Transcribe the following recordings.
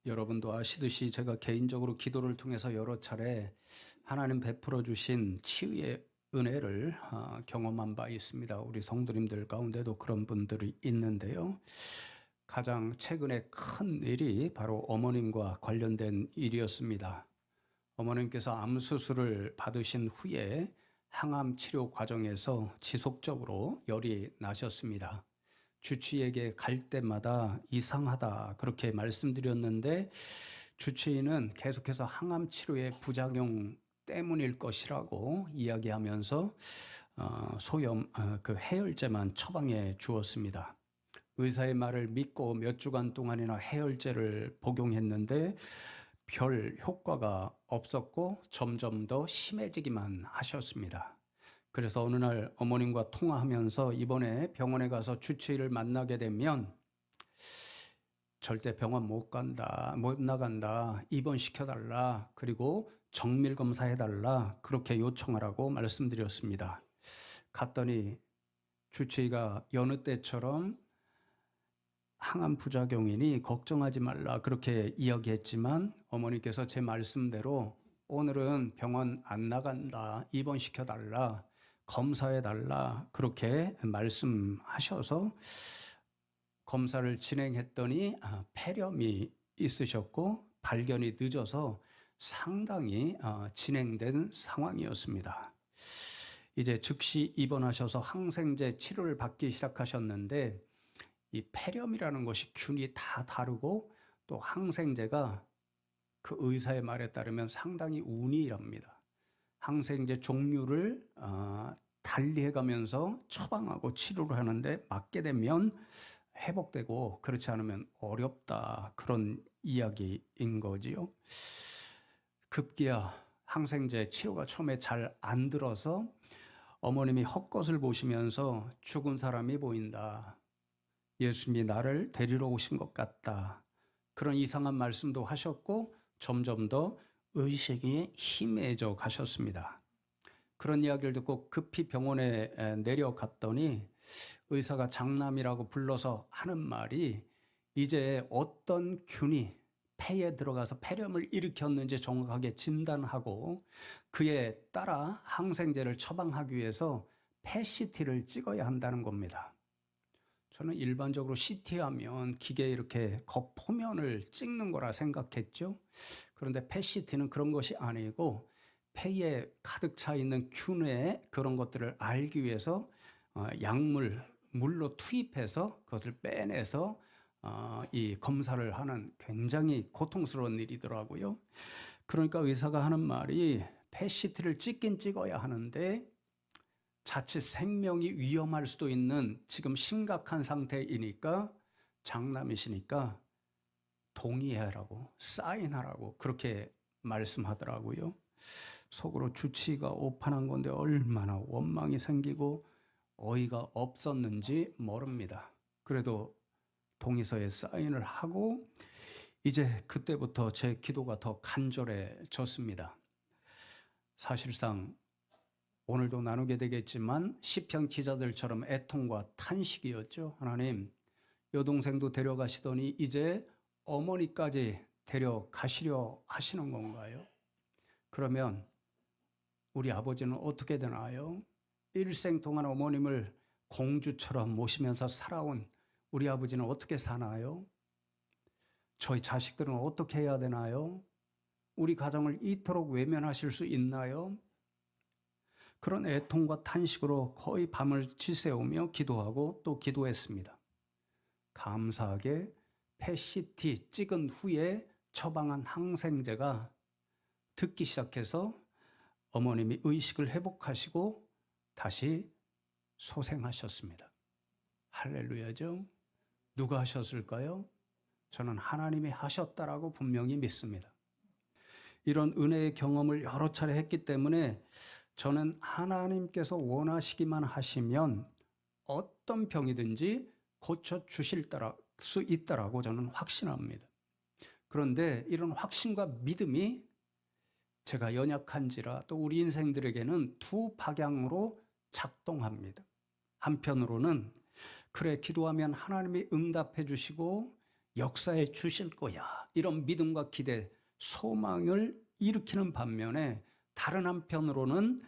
여러분도 아시듯이 제가 개인적으로 기도를 통해서 여러 차례 하나님 베풀어 주신 치유의 은혜를 경험한 바 있습니다. 우리 성도님들 가운데도 그런 분들이 있는데요. 가장 최근에 큰 일이 바로 어머님과 관련된 일이었습니다. 어머님께서 암 수술을 받으신 후에 항암 치료 과정에서 지속적으로 열이 나셨습니다. 주치의에게 갈 때마다 이상하다 그렇게 말씀드렸는데 주치의는 계속해서 항암 치료의 부작용 때문일 것이라고 이야기하면서 그 해열제만 처방해 주었습니다. 의사의 말을 믿고 몇 주간 동안이나 해열제를 복용했는데 별 효과가 없었고 점점 더 심해지기만 하셨습니다. 그래서 어느 날 어머님과 통화하면서 이번에 병원에 가서 주치의를 만나게 되면 절대 병원 못 나간다, 입원시켜달라, 그리고 정밀검사해달라 그렇게 요청하라고 말씀드렸습니다. 갔더니 주치의가 여느 때처럼 항암 부작용이니 걱정하지 말라 그렇게 이야기했지만 어머니께서 제 말씀대로 오늘은 병원 안 나간다, 입원시켜달라, 검사해달라 그렇게 말씀하셔서 검사를 진행했더니 폐렴이 있으셨고 발견이 늦어서 상당히 진행된 상황이었습니다. 이제 즉시 입원하셔서 항생제 치료를 받기 시작하셨는데 이 폐렴이라는 것이 균이 다 다르고 또 항생제가 그 의사의 말에 따르면 상당히 운이랍니다. 항생제 종류를 달리해가면서 처방하고 치료를 하는데 맞게 되면 회복되고 그렇지 않으면 어렵다 그런 이야기인 거지요. 급기야 항생제 치료가 처음에 잘 안 들어서 어머님이 헛것을 보시면서 죽은 사람이 보인다. 예수님이 나를 데리러 오신 것 같다. 그런 이상한 말씀도 하셨고 점점 더 의식이 희미해져 가셨습니다. 그런 이야기를 듣고 급히 병원에 내려갔더니 의사가 장남이라고 불러서 하는 말이 이제 어떤 균이 폐에 들어가서 폐렴을 일으켰는지 정확하게 진단하고 그에 따라 항생제를 처방하기 위해서 PET-CT를 찍어야 한다는 겁니다. 저는 일반적으로 CT하면 기계에 이렇게 겉포면을 찍는 거라 생각했죠. 그런데 PET-CT는 그런 것이 아니고 폐에 가득 차 있는 균의 그런 것들을 알기 위해서 물로 투입해서 그것을 빼내서 이 검사를 하는 굉장히 고통스러운 일이더라고요. 그러니까 의사가 하는 말이 PET-CT를 찍긴 찍어야 하는데 자칫 생명이 위험할 수도 있는 지금 심각한 상태이니까 장남이시니까 동의하라고 사인하라고 그렇게 말씀하더라고요. 속으로 주치의가 오판한 건데 얼마나 원망이 생기고 어이가 없었는지 모릅니다. 그래도 동의서에 사인을 하고 이제 그때부터 제 기도가 더 간절해졌습니다. 사실상 오늘도 나누게 되겠지만 시편 기자들처럼 애통과 탄식이었죠. 하나님, 여동생도 데려가시더니 이제 어머니까지 데려가시려 하시는 건가요? 그러면 우리 아버지는 어떻게 되나요? 일생 동안 어머님을 공주처럼 모시면서 살아온 우리 아버지는 어떻게 사나요? 저희 자식들은 어떻게 해야 되나요? 우리 가정을 이토록 외면하실 수 있나요? 그런 애통과 탄식으로 거의 밤을 지새우며 기도하고 또 기도했습니다. 감사하게 PET-CT 찍은 후에 처방한 항생제가 듣기 시작해서 어머님이 의식을 회복하시고 다시 소생하셨습니다. 할렐루야죠. 누가 하셨을까요? 저는 하나님이 하셨다라고 분명히 믿습니다. 이런 은혜의 경험을 여러 차례 했기 때문에 저는 하나님께서 원하시기만 하시면 어떤 병이든지 고쳐주실 수 있다라고 저는 확신합니다. 그런데 이런 확신과 믿음이 제가 연약한지라 또 우리 인생들에게는 두 방향으로 작동합니다. 한편으로는 그래 기도하면 하나님이 응답해 주시고 역사해 주실 거야. 이런 믿음과 기대, 소망을 일으키는 반면에 다른 한편으로는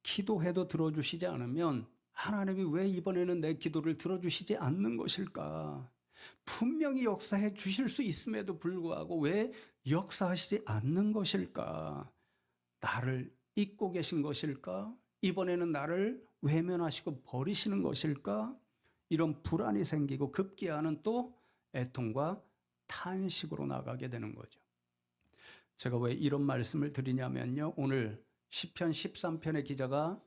기도해도 들어주시지 않으면 하나님이 왜 이번에는 내 기도를 들어주시지 않는 것일까? 분명히 역사해 주실 수 있음에도 불구하고 왜 역사하시지 않는 것일까? 나를 잊고 계신 것일까? 이번에는 나를 외면하시고 버리시는 것일까? 이런 불안이 생기고 급기야는 또 애통과 탄식으로 나가게 되는 거죠. 제가 왜 이런 말씀을 드리냐면요. 오늘 시편 13편의 기자가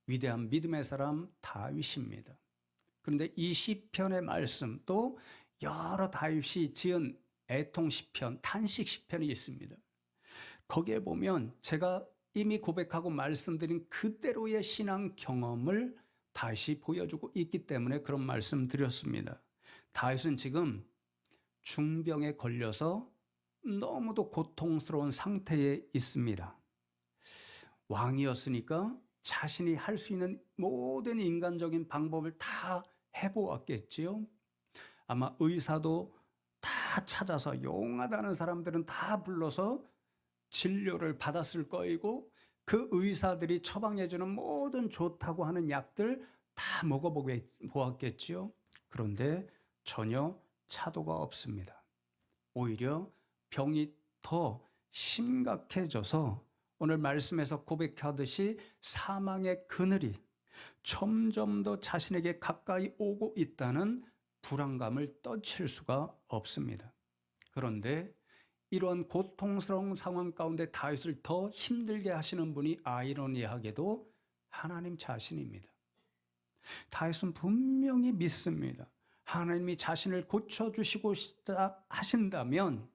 위대한 믿음의 사람 다윗입니다. 그런데 이 시편의 말씀 또 여러 다윗이 지은 애통 시편, 탄식 시편이 있습니다. 거기에 보면 제가 이미 고백하고 말씀드린 그대로의 신앙 경험을 다윗이 보여주고 있기 때문에 그런 말씀 드렸습니다. 다윗은 지금 중병에 걸려서 너무도 고통스러운 상태에 있습니다. 왕이었으니까 자신이 할 수 있는 모든 인간적인 방법을 다 해보았겠지요. 아마 의사도 다 찾아서 용하다는 사람들은 다 불러서 진료를 받았을 거이고 그 의사들이 처방해주는 모든 좋다고 하는 약들 다 먹어보았겠지요. 그런데 전혀 차도가 없습니다. 오히려 병이 더 심각해져서 오늘 말씀에서 고백하듯이 사망의 그늘이 점점 더 자신에게 가까이 오고 있다는 불안감을 떨칠 수가 없습니다. 그런데 이런 고통스러운 상황 가운데 다윗을 더 힘들게 하시는 분이 아이러니하게도 하나님 자신입니다. 다윗은 분명히 믿습니다. 하나님이 자신을 고쳐주시고 싶다 하신다면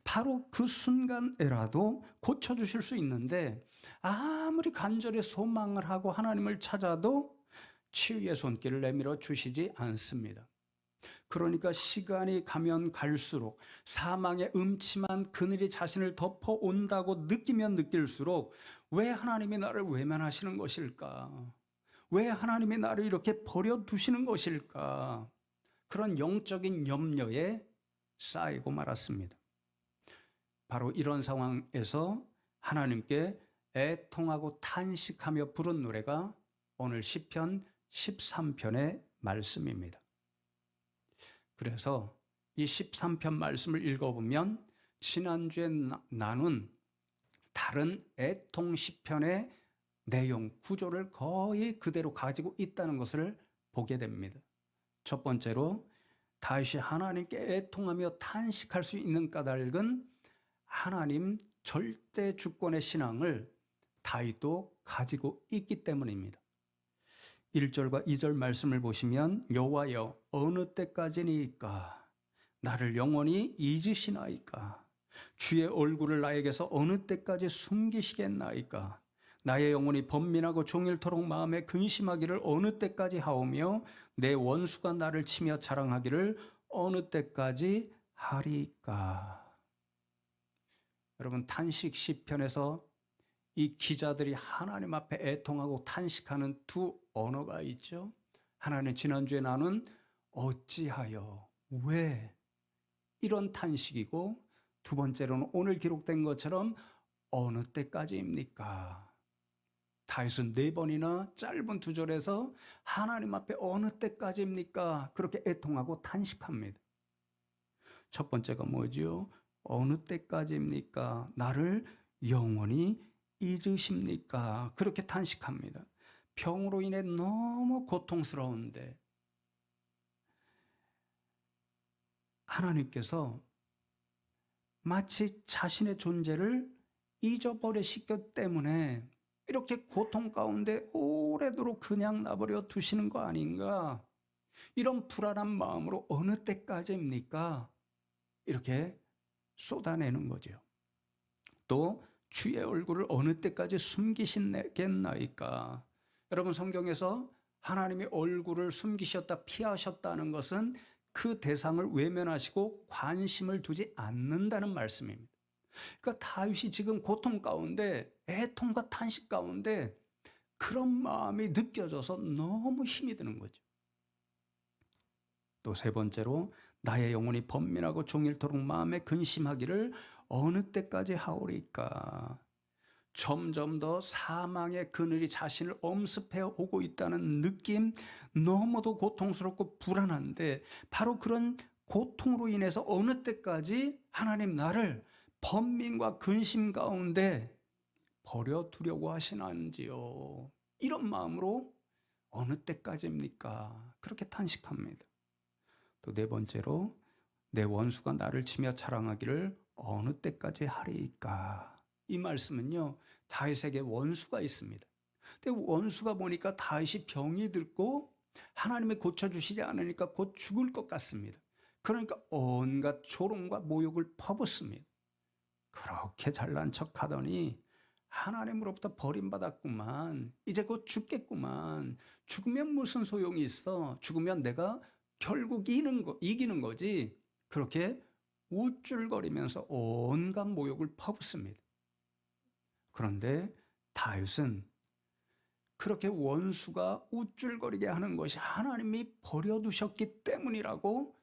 바로 그 순간에라도 고쳐주실 수 있는데 아무리 간절히 소망을 하고 하나님을 찾아도 치유의 손길을 내밀어 주시지 않습니다. 그러니까 시간이 가면 갈수록 사망의 음침한 그늘이 자신을 덮어온다고 느끼면 느낄수록 왜 하나님이 나를 외면하시는 것일까? 왜 하나님이 나를 이렇게 버려두시는 것일까? 그런 영적인 염려에 쌓이고 말았습니다. 바로 이런 상황에서 하나님께 애통하고 탄식하며 부른 노래가 오늘 시편 13편의 말씀입니다. 그래서 이 13편 말씀을 읽어보면 지난주에 나눈 다른 애통 시편의 내용, 구조를 거의 그대로 가지고 있다는 것을 보게 됩니다. 첫 번째로 다윗이 하나님께 애통하며 탄식할 수 있는 까닭은 하나님 절대 주권의 신앙을 다윗도 가지고 있기 때문입니다. 1절과 2절 말씀을 보시면 여호와여 어느 때까지니까 나를 영원히 잊으시나이까 주의 얼굴을 나에게서 어느 때까지 숨기시겠나이까 나의 영혼이 번민하고 종일토록 마음에 근심하기를 어느 때까지 하오며 내 원수가 나를 치며 자랑하기를 어느 때까지 하리까. 여러분 탄식 시편에서 이 기자들이 하나님 앞에 애통하고 탄식하는 두 언어가 있죠. 하나는 지난주에 나눈 어찌하여 왜 이런 탄식이고 두 번째로는 오늘 기록된 것처럼 어느 때까지입니까? 다윗은 4번이나 짧은 2절에서 하나님 앞에 어느 때까지입니까? 그렇게 애통하고 탄식합니다. 첫 번째가 뭐지요? 어느 때까지입니까? 나를 영원히 잊으십니까? 그렇게 탄식합니다. 병으로 인해 너무 고통스러운데 하나님께서 마치 자신의 존재를 잊어버리시기 때문에 이렇게 고통 가운데 오래도록 그냥 놔버려 두시는 거 아닌가? 이런 불안한 마음으로 어느 때까지입니까? 이렇게 쏟아내는 거죠. 또 주의 얼굴을 어느 때까지 숨기시겠나이까? 여러분 성경에서 하나님의 얼굴을 숨기셨다 피하셨다는 것은 그 대상을 외면하시고 관심을 두지 않는다는 말씀입니다. 그러니까 다윗이 지금 고통 가운데 애통과 탄식 가운데 그런 마음이 느껴져서 너무 힘이 드는 거죠. 또 세 번째로 나의 영혼이 번민하고 종일토록 마음에 근심하기를 어느 때까지 하오리까. 점점 더 사망의 그늘이 자신을 엄습해 오고 있다는 느낌, 너무도 고통스럽고 불안한데, 바로 그런 고통으로 인해서 어느 때까지 하나님 나를 번민과 근심 가운데 버려두려고 하시는지요. 이런 마음으로 어느 때까지입니까? 그렇게 탄식합니다. 또 네 번째로, 내 원수가 나를 치며 자랑하기를 어느 때까지 하리이까. 이 말씀은요, 다윗에게 원수가 있습니다. 근데 원수가 보니까 다윗이 병이 들고 하나님이 고쳐주시지 않으니까 곧 죽을 것 같습니다. 그러니까 온갖 조롱과 모욕을 퍼붓습니다. 그렇게 잘난 척 하더니 하나님으로부터 버림받았구만. 이제 곧 죽겠구만. 죽으면 무슨 소용이 있어. 죽으면 내가 결국 이기는 거지. 그렇게 우쭐거리면서 온갖 모욕을 퍼붓습니다. 그런데 다윗은 그렇게 원수가 우쭐거리게 하는 것이 하나님이 버려두셨기 때문이라고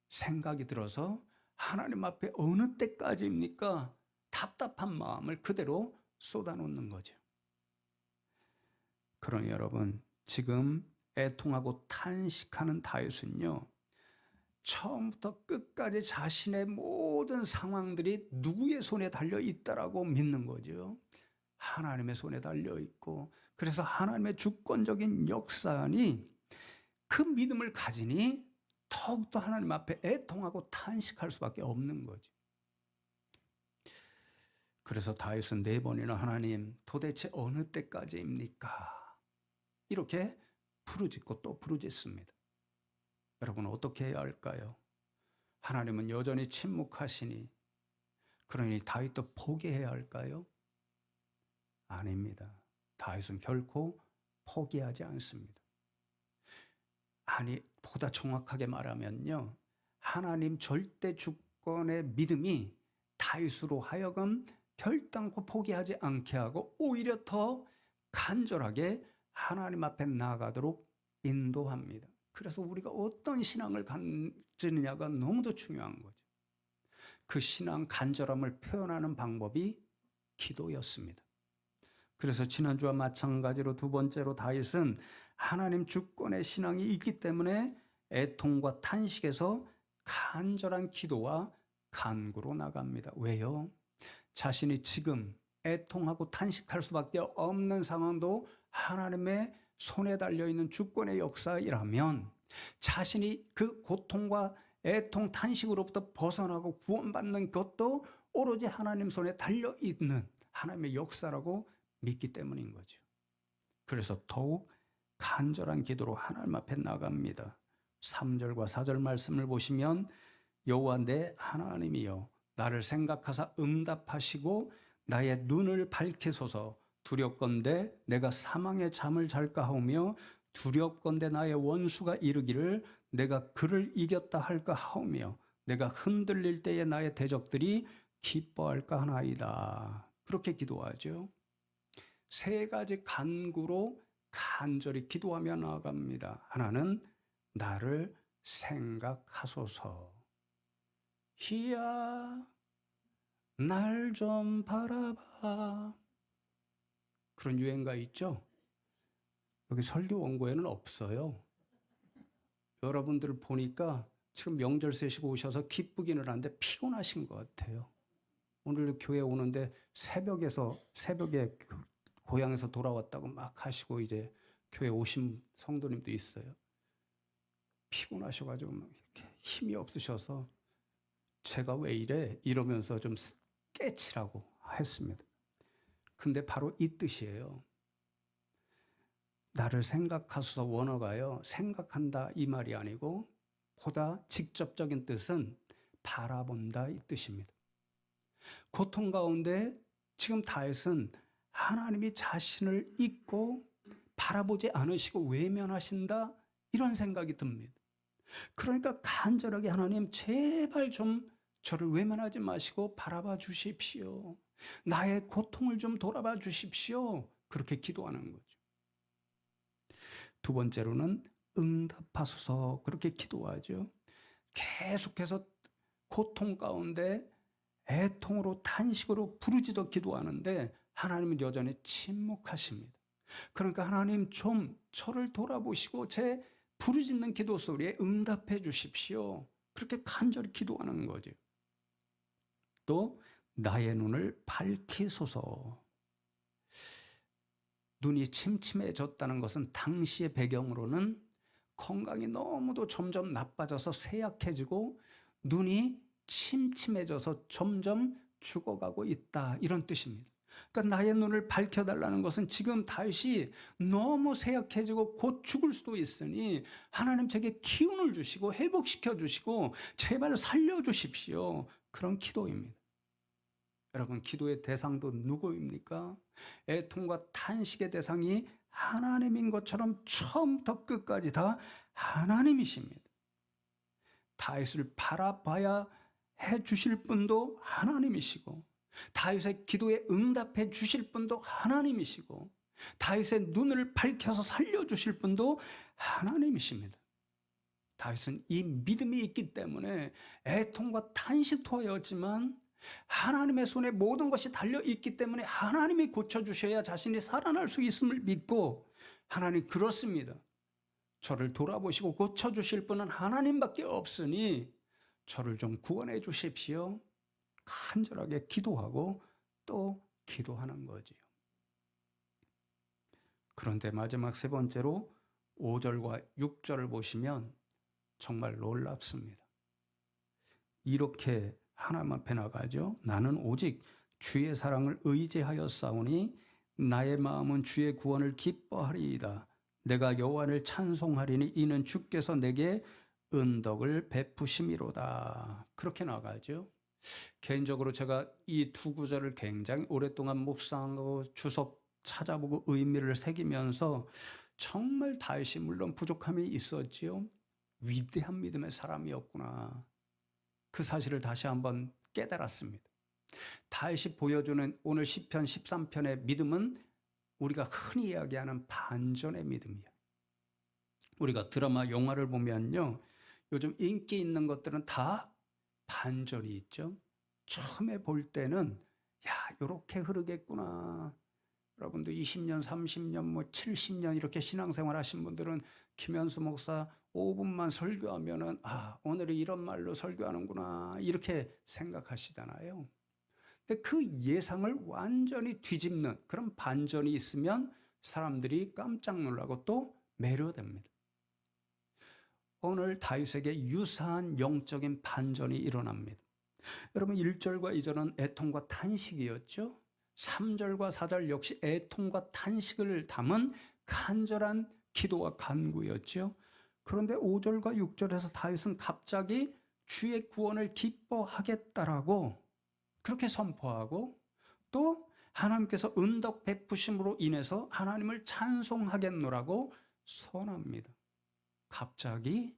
생각이 들어서 하나님 앞에 어느 때까지입니까? 답답한 마음을 그대로 쏟아놓는 거죠. 그러니 여러분, 지금 애통하고 탄식하는 다윗은요, 처음부터 끝까지 자신의 모든 상황들이 누구의 손에 달려 있다라고 믿는 거죠. 하나님의 손에 달려 있고, 그래서 하나님의 주권적인 역사니 그 믿음을 가지니 더욱더 하나님 앞에 애통하고 탄식할 수밖에 없는 거죠. 그래서 다윗은 4번이나 하나님 도대체 어느 때까지입니까? 이렇게 부르짖고 또 부르짖습니다. 여러분 어떻게 해야 할까요? 하나님은 여전히 침묵하시니 그러니 다윗도 포기해야 할까요? 아닙니다. 다윗은 결코 포기하지 않습니다. 아니, 보다 정확하게 말하면요, 하나님 절대 주권의 믿음이 다윗으로 하여금 결단코 포기하지 않게 하고 오히려 더 간절하게 하나님 앞에 나아가도록 인도합니다. 그래서 우리가 어떤 신앙을 가지느냐가 너무도 중요한 거죠. 그 신앙 간절함을 표현하는 방법이 기도였습니다. 그래서 지난주와 마찬가지로 두 번째로 다윗은 하나님 주권의 신앙이 있기 때문에 애통과 탄식에서 간절한 기도와 간구로 나갑니다. 왜요? 자신이 지금 애통하고 탄식할 수밖에 없는 상황도 하나님의 손에 달려있는 주권의 역사이라면 자신이 그 고통과 애통, 탄식으로부터 벗어나고 구원받는 것도 오로지 하나님 손에 달려있는 하나님의 역사라고 믿기 때문인 거죠. 그래서 더욱 간절한 기도로 하나님 앞에 나갑니다. 3절과 4절 말씀을 보시면 여호와 내 하나님이여 나를 생각하사 응답하시고 나의 눈을 밝히소서. 두렵건대 내가 사망의 잠을 잘까 하오며 두렵건대 나의 원수가 이르기를 내가 그를 이겼다 할까 하오며 내가 흔들릴 때에 나의 대적들이 기뻐할까 하나이다. 그렇게 기도하죠. 3가지 간구로 간절히 기도하며 나아갑니다. 하나는 나를 생각하소서. 희야 날 좀 바라봐. 그런 유행가 있죠? 여기 설교 원고에는 없어요. 여러분들 보니까 지금 명절 세시고 오셔서 기쁘기는 한데 피곤하신 것 같아요. 오늘 교회 오는데 새벽에 고향에서 돌아왔다고 막 하시고 이제 교회 오신 성도님도 있어요. 피곤하셔가지고 이렇게 힘이 없으셔서 제가 왜 이래? 이러면서 좀 깨치라고 했습니다. 근데 바로 이 뜻이에요. 나를 생각하소서 원어가요. 생각한다 이 말이 아니고 보다 직접적인 뜻은 바라본다 이 뜻입니다. 고통 가운데 지금 다윗은 하나님이 자신을 잊고 바라보지 않으시고 외면하신다 이런 생각이 듭니다. 그러니까 간절하게 하나님 제발 좀 저를 외면하지 마시고 바라봐 주십시오. 나의 고통을 좀 돌아봐 주십시오. 그렇게 기도하는 거죠. 두 번째로는 응답하소서 그렇게 기도하죠. 계속해서 고통 가운데 애통으로 탄식으로 부르짖어 기도하는데 하나님은 여전히 침묵하십니다. 그러니까 하나님 좀 저를 돌아보시고 제 부르짖는 기도 소리에 응답해 주십시오. 그렇게 간절히 기도하는 거죠. 또 나의 눈을 밝히소서. 눈이 침침해졌다는 것은 당시의 배경으로는 건강이 너무도 점점 나빠져서 쇠약해지고 눈이 침침해져서 점점 죽어가고 있다, 이런 뜻입니다. 그러니까 나의 눈을 밝혀달라는 것은 지금 다윗이 너무 쇠약해지고 곧 죽을 수도 있으니 하나님 제게 기운을 주시고 회복시켜 주시고 제발 살려주십시오, 그런 기도입니다. 여러분, 기도의 대상도 누구입니까? 애통과 탄식의 대상이 하나님인 것처럼 처음부터 끝까지 다 하나님이십니다. 다윗을 바라봐야 해 주실 분도 하나님이시고, 다윗의 기도에 응답해 주실 분도 하나님이시고, 다윗의 눈을 밝혀서 살려주실 분도 하나님이십니다. 다윗은 이 믿음이 있기 때문에 애통과 탄식하였지만 하나님의 손에 모든 것이 달려있기 때문에 하나님이 고쳐주셔야 자신이 살아날 수 있음을 믿고, 하나님 그렇습니다, 저를 돌아보시고 고쳐주실 분은 하나님밖에 없으니 저를 좀 구원해 주십시오, 간절하게 기도하고 또 기도하는 거지요. 그런데 마지막 세 번째로 5절과 6절을 보시면 정말 놀랍습니다. 이렇게 하나님 앞에 나가죠. 나는 오직 주의 사랑을 의지하여 싸우니 나의 마음은 주의 구원을 기뻐하리이다. 내가 여호와를 찬송하리니 이는 주께서 내게 은덕을 베푸심이로다. 그렇게 나가죠. 개인적으로 제가 이 두 구절을 굉장히 오랫동안 묵상하고 주석 찾아보고 의미를 새기면서 정말 다윗이 물론 부족함이 있었지요. 위대한 믿음의 사람이었구나, 그 사실을 다시 한번 깨달았습니다. 다윗이 보여주는 오늘 시편 13편의 믿음은 우리가 흔히 이야기하는 반전의 믿음이야. 우리가 드라마, 영화를 보면요, 요즘 인기 있는 것들은 다 반전이 있죠. 처음에 볼 때는 야, 요렇게 흐르겠구나. 여러분도 20년, 30년, 70년 이렇게 신앙생활 하신 분들은 김현수 목사 5분만 설교하면은 오늘은 이런 말로 설교하는구나, 이렇게 생각하시잖아요. 근데 그 예상을 완전히 뒤집는 그런 반전이 있으면 사람들이 깜짝 놀라고 또 매료됩니다. 오늘 다윗에게 유사한 영적인 반전이 일어납니다. 여러분, 1절과 2절은 애통과 탄식이었죠. 3절과 4절 역시 애통과 탄식을 담은 간절한 기도와 간구였죠. 그런데 5절과 6절에서 다윗은 갑자기 주의 구원을 기뻐하겠다라고 그렇게 선포하고, 또 하나님께서 은덕 베푸심으로 인해서 하나님을 찬송하겠노라고 선합니다. 갑자기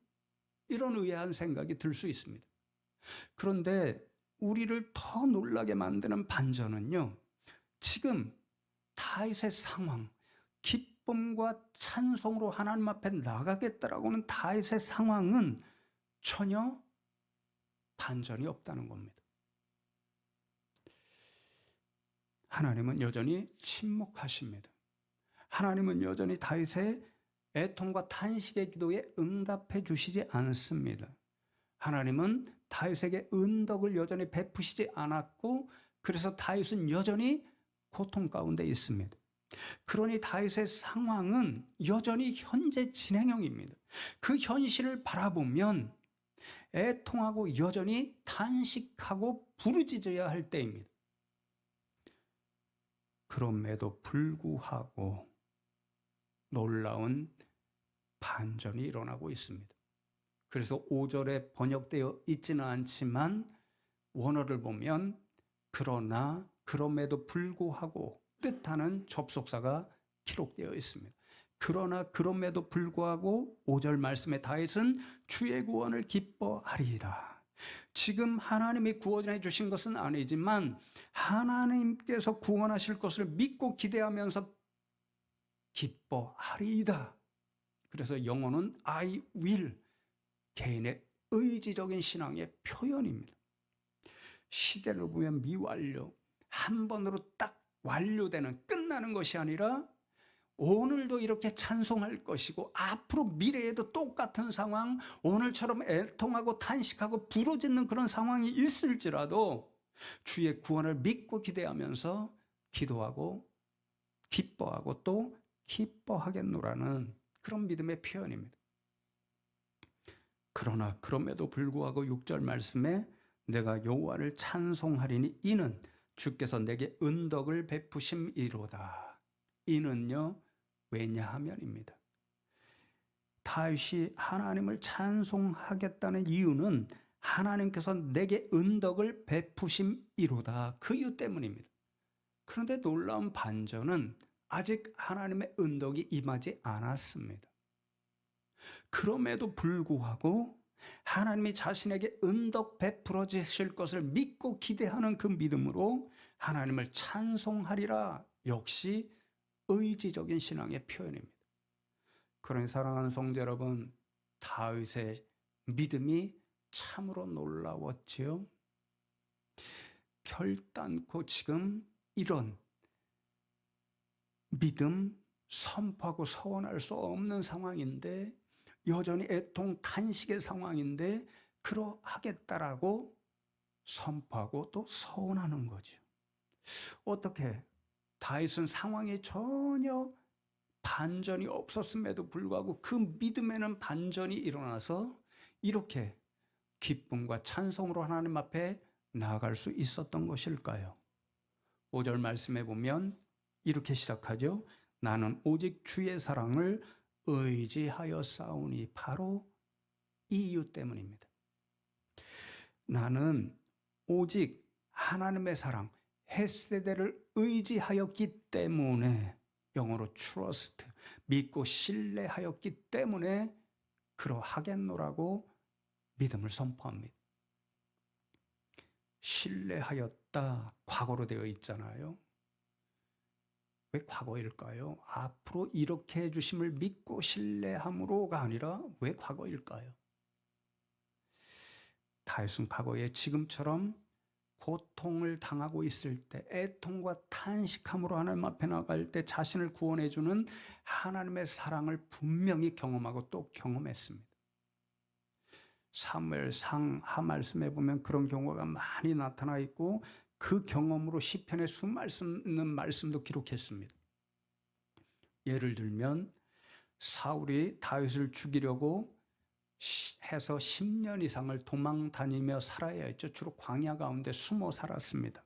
이런 의아한 생각이 들 수 있습니다. 그런데 우리를 더 놀라게 만드는 반전은요, 지금 다윗의 상황, 기쁨과 찬송으로 하나님 앞에 나가겠다라고 하는 다윗의 상황은 전혀 반전이 없다는 겁니다. 하나님은 여전히 침묵하십니다. 하나님은 여전히 다윗의 애통과 탄식의 기도에 응답해 주시지 않습니다. 하나님은 다윗에게 은덕을 여전히 베푸시지 않았고, 그래서 다윗은 여전히 고통 가운데 있습니다. 그러니 다윗의 상황은 여전히 현재 진행형입니다. 그 현실을 바라보면 애통하고 여전히 탄식하고 부르짖어야 할 때입니다. 그럼에도 불구하고 놀라운 반전이 일어나고 있습니다. 그래서 5절에 번역되어 있지는 않지만 원어를 보면 그러나 그럼에도 불구하고 뜻하는 접속사가 기록되어 있습니다. 그러나 그럼에도 불구하고 5절 말씀에 다윗은 주의 구원을 기뻐하리이다. 지금 하나님이 구원해 주신 것은 아니지만 하나님께서 구원하실 것을 믿고 기대하면서 기뻐하리이다. 그래서 영어는 I will, 개인의 의지적인 신앙의 표현입니다. 시대를 보면 미완료, 한 번으로 딱 완료되는, 끝나는 것이 아니라 오늘도 이렇게 찬송할 것이고 앞으로 미래에도 똑같은 상황, 오늘처럼 애통하고 탄식하고 부르짖는 그런 상황이 있을지라도 주의 구원을 믿고 기대하면서 기도하고 기뻐하고 또 기뻐하겠노라는 그런 믿음의 표현입니다. 그러나 그럼에도 불구하고 6절 말씀에 내가 여호와를 찬송하리니 이는 주께서 내게 은덕을 베푸심이로다. 이는요, 왜냐하면입니다. 다윗이 하나님을 찬송하겠다는 이유는 하나님께서 내게 은덕을 베푸심이로다. 그 이유 때문입니다. 그런데 놀라운 반전은 아직 하나님의 은덕이 임하지 않았습니다. 그럼에도 불구하고 하나님이 자신에게 은덕 베풀어 주실 것을 믿고 기대하는 그 믿음으로 하나님을 찬송하리라. 역시 의지적인 신앙의 표현입니다. 그러니 사랑하는 성도 여러분, 다윗의 믿음이 참으로 놀라웠지요. 결단코 지금 이런 믿음 선포하고 서원할 수 없는 상황인데, 여전히 애통 탄식의 상황인데 그러하겠다라고 선포하고 또 서원하는 거죠. 어떻게 다윗은 상황에 전혀 반전이 없었음에도 불구하고 그 믿음에는 반전이 일어나서 이렇게 기쁨과 찬송으로 하나님 앞에 나아갈 수 있었던 것일까요? 5절 말씀에 보면 이렇게 시작하죠. 나는 오직 주의 사랑을 의지하여 싸우니. 바로 이 이유 때문입니다. 나는 오직 하나님의 사랑, 헤세드를 의지하였기 때문에, 영어로 trust, 믿고 신뢰하였기 때문에 그러하겠노라고 믿음을 선포합니다. 신뢰하였다, 과거로 되어 있잖아요. 왜 과거일까요? 앞으로 이렇게 해주심을 믿고 신뢰함으로가 아니라 왜 과거일까요? 다윗은 과거에 지금처럼 고통을 당하고 있을 때, 애통과 탄식함으로 하나님 앞에 나갈 때 자신을 구원해 주는 하나님의 사랑을 분명히 경험하고 또 경험했습니다. 사무엘 상하 말씀에 보면 그런 경우가 많이 나타나 있고 그 경험으로 시편의 수많은 말씀도 기록했습니다. 예를 들면 사울이 다윗을 죽이려고 해서 10년 이상을 도망 다니며 살아야 했죠. 주로 광야 가운데 숨어 살았습니다.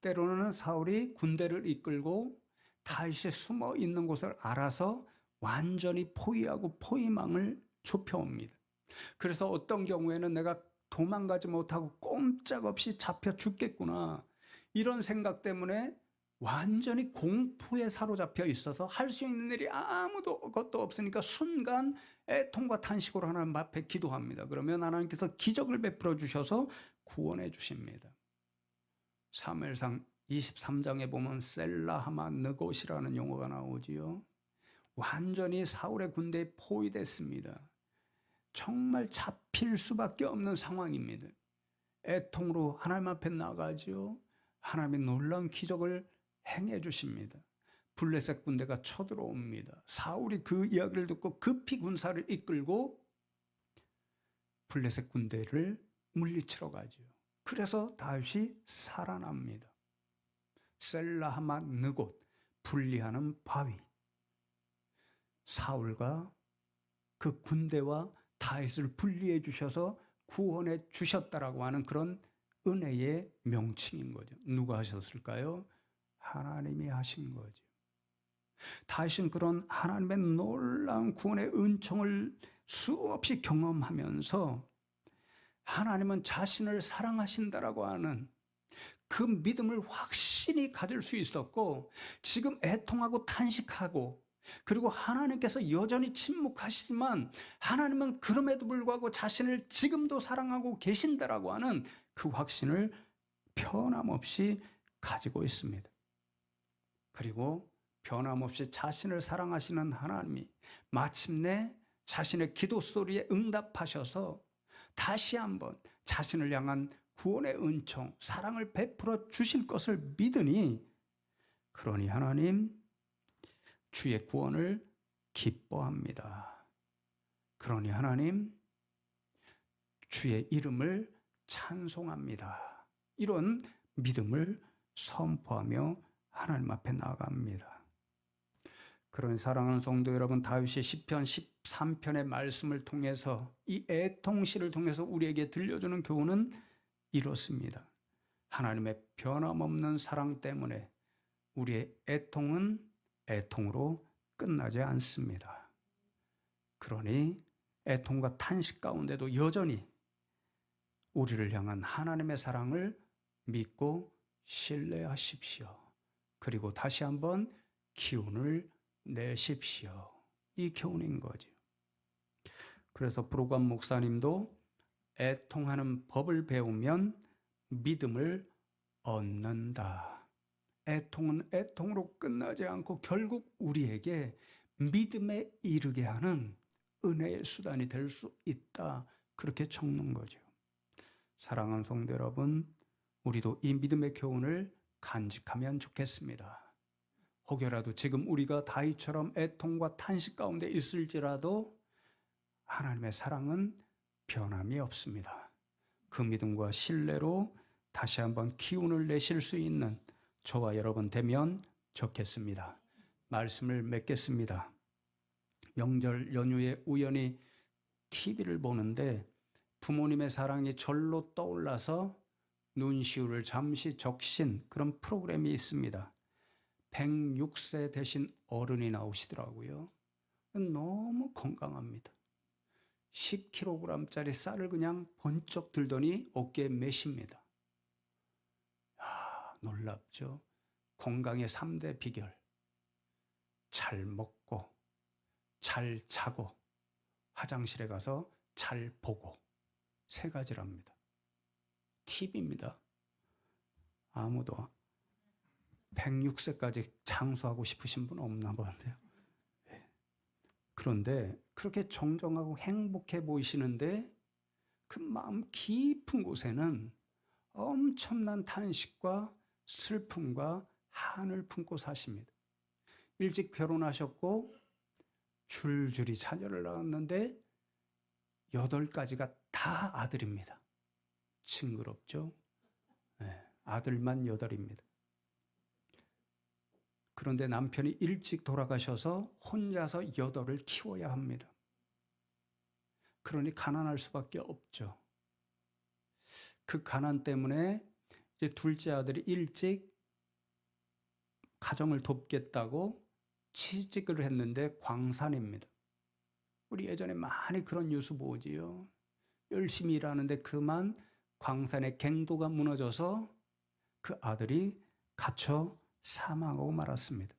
때로는 사울이 군대를 이끌고 다윗이 숨어 있는 곳을 알아서 완전히 포위하고 포위망을 좁혀옵니다. 그래서 어떤 경우에는 내가 도망가지 못하고 꼼짝없이 잡혀 죽겠구나, 이런 생각 때문에 완전히 공포에 사로잡혀 있어서 할 수 있는 일이 아무것도 없으니까 순간 애통과 탄식으로 하나님 앞에 기도합니다. 그러면 하나님께서 기적을 베풀어 주셔서 구원해 주십니다. 사무엘상 23장에 보면 셀라하마 느곳이라는 용어가 나오지요. 완전히 사울의 군대에 포위됐습니다. 정말 잡힐 수밖에 없는 상황입니다. 애통으로 하나님 앞에 나가지요. 하나님의 놀라운 기적을 행해 주십니다. 블레셋 군대가 쳐들어옵니다. 사울이 그 이야기를 듣고 급히 군사를 이끌고 블레셋 군대를 물리치러 가죠. 그래서 다윗이 살아납니다. 셀라하마 느곳, 분리하는 바위. 사울과 그 군대와 다윗을 분리해 주셔서 구원해 주셨다라고 하는 그런 은혜의 명칭인 거죠. 누가 하셨을까요? 하나님이 하신 거죠. 다윗은 그런 하나님의 놀라운 구원의 은총을 수없이 경험하면서 하나님은 자신을 사랑하신다라고 하는 그 믿음을 확신히 가질 수 있었고, 지금 애통하고 탄식하고 그리고 하나님께서 여전히 침묵하시지만 하나님은 그럼에도 불구하고 자신을 지금도 사랑하고 계신다라고 하는 그 확신을 변함없이 가지고 있습니다. 그리고 변함없이 자신을 사랑하시는 하나님이 마침내 자신의 기도 소리에 응답하셔서 다시 한번 자신을 향한 구원의 은총, 사랑을 베풀어 주실 것을 믿으니 그러니 하나님 주의 구원을 기뻐합니다. 그러니 하나님 주의 이름을 찬송합니다. 이런 믿음을 선포하며 하나님 앞에 나아갑니다. 그런 사랑하는 성도 여러분, 다윗이 시편 13편의 말씀을 통해서 이 애통시를 통해서 우리에게 들려주는 교훈은 이렇습니다. 하나님의 변함없는 사랑 때문에 우리의 애통은 애통으로 끝나지 않습니다. 그러니 애통과 탄식 가운데도 여전히 우리를 향한 하나님의 사랑을 믿고 신뢰하십시오. 그리고 다시 한번 기운을 내십시오. 이 교훈인 거죠. 그래서 브루감 목사님도 애통하는 법을 배우면 믿음을 얻는다. 애통은 애통으로 끝나지 않고 결국 우리에게 믿음에 이르게 하는 은혜의 수단이 될 수 있다. 그렇게 적는 거죠. 사랑하는 성도 여러분, 우리도 이 믿음의 교훈을 간직하면 좋겠습니다. 혹여라도 지금 우리가 다윗처럼 애통과 탄식 가운데 있을지라도 하나님의 사랑은 변함이 없습니다. 그 믿음과 신뢰로 다시 한번 기운을 내실 수 있는 저와 여러분 되면 좋겠습니다. 말씀을 맺겠습니다. 명절 연휴에 우연히 TV를 보는데 부모님의 사랑이 절로 떠올라서 눈시울을 잠시 적신 그런 프로그램이 있습니다. 106세 되신 어른이 나오시더라고요. 너무 건강합니다. 10kg짜리 쌀을 그냥 번쩍 들더니 어깨에 메십니다. 놀랍죠? 건강의 3대 비결. 잘 먹고, 잘 자고, 화장실에 가서 잘 보고. 3가지랍니다. 팁입니다. 아무도 106세까지 장수하고 싶으신 분 없나 보는데요. 그런데 그렇게 정정하고 행복해 보이시는데 그 마음 깊은 곳에는 엄청난 탄식과 슬픔과 한을 품고 사십니다. 일찍 결혼하셨고 줄줄이 자녀를 낳았는데 8가지가 다 아들입니다. 징그럽죠? 아들만 8입니다. 그런데 남편이 일찍 돌아가셔서 혼자서 8을 키워야 합니다. 그러니 가난할 수밖에 없죠. 그 가난 때문에 이제 둘째 아들이 일찍 가정을 돕겠다고 취직을 했는데 광산입니다. 우리 예전에 많이 그런 뉴스 보지요. 열심히 일하는데 그만 광산의 갱도가 무너져서 그 아들이 갇혀 사망하고 말았습니다.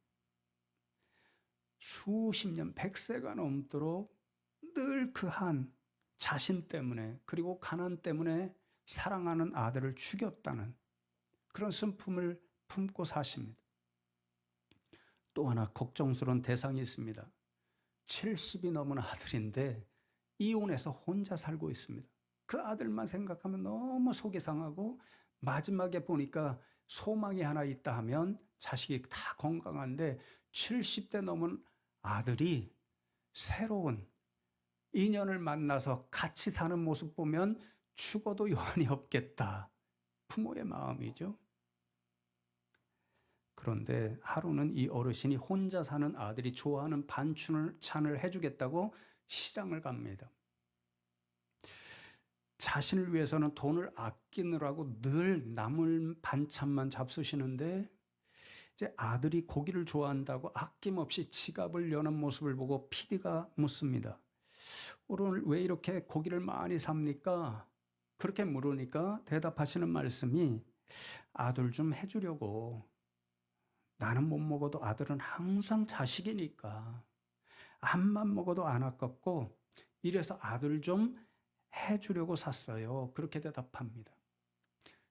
수십 년, 100세가 넘도록 늘 그 한 자신 때문에 그리고 가난 때문에 사랑하는 아들을 죽였다는 그런 슬픔을 품고 사십니다. 또 하나 걱정스러운 대상이 있습니다. 70이 넘은 아들인데 이혼해서 혼자 살고 있습니다. 그 아들만 생각하면 너무 속이 상하고 마지막에 보니까 소망이 하나 있다 하면 자식이 다 건강한데 70대 넘은 아들이 새로운 인연을 만나서 같이 사는 모습 보면 죽어도 여한이 없겠다. 부모의 마음이죠. 그런데 하루는 이 어르신이 혼자 사는 아들이 좋아하는 반찬을 해주겠다고 시장을 갑니다. 자신을 위해서는 돈을 아끼느라고 늘 남을 반찬만 잡수시는데 이제 아들이 고기를 좋아한다고 아낌없이 지갑을 여는 모습을 보고 PD가 묻습니다. 오늘 왜 이렇게 고기를 많이 삽니까? 그렇게 물으니까 대답하시는 말씀이 아들 좀 해주려고. 나는 못 먹어도 아들은 항상 자식이니까. 암만 먹어도 안 아깝고 이래서 아들 좀 해주려고 샀어요. 그렇게 대답합니다.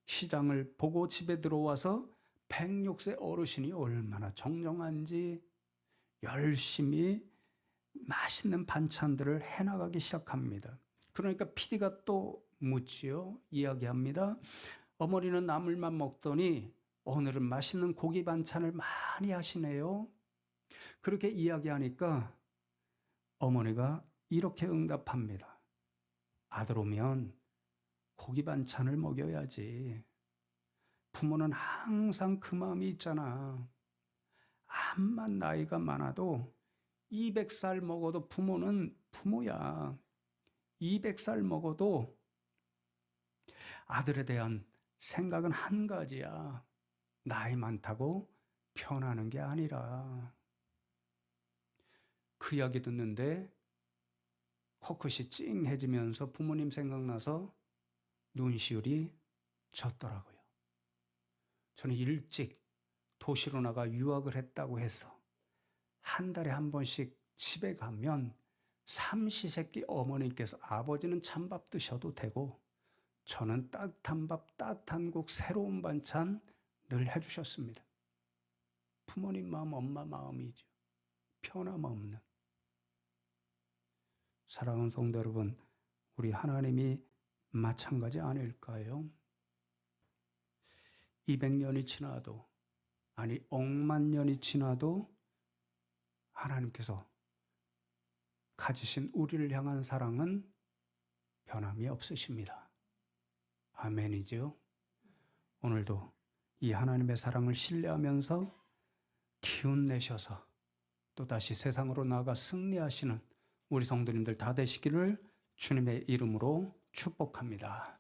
시장을 보고 집에 들어와서 106세 어르신이 얼마나 정정한지 열심히 맛있는 반찬들을 해나가기 시작합니다. 그러니까 PD가 또 묻지요. 이야기합니다. 어머니는 나물만 먹더니 오늘은 맛있는 고기 반찬을 많이 하시네요. 그렇게 이야기하니까 어머니가 이렇게 응답합니다. 아들 오면 고기 반찬을 먹여야지. 부모는 항상 그 마음이 있잖아. 암만 나이가 많아도 200살 먹어도 부모는 부모야. 200살 먹어도 아들에 대한 생각은 한 가지야. 나이 많다고 편하는 게 아니라. 그 이야기 듣는데 코끝이 찡해지면서 부모님 생각나서 눈시울이 젖더라고요. 저는 일찍 도시로 나가 유학을 했다고 해서 한 달에 한 번씩 집에 가면 삼시세끼 어머니께서 아버지는 찬밥 드셔도 되고 저는 따뜻한 밥, 따뜻한 국, 새로운 반찬 늘 해주셨습니다. 부모님 마음, 엄마 마음이죠. 변함없는. 사랑하는 성도 여러분, 우리 하나님이 마찬가지 아닐까요? 200년이 지나도, 아니 억만 년이 지나도 하나님께서 가지신 우리를 향한 사랑은 변함이 없으십니다. 아멘이죠. 오늘도 이 하나님의 사랑을 신뢰하면서 기운 내셔서 또다시 세상으로 나아가 승리하시는 우리 성도님들 다 되시기를 주님의 이름으로 축복합니다.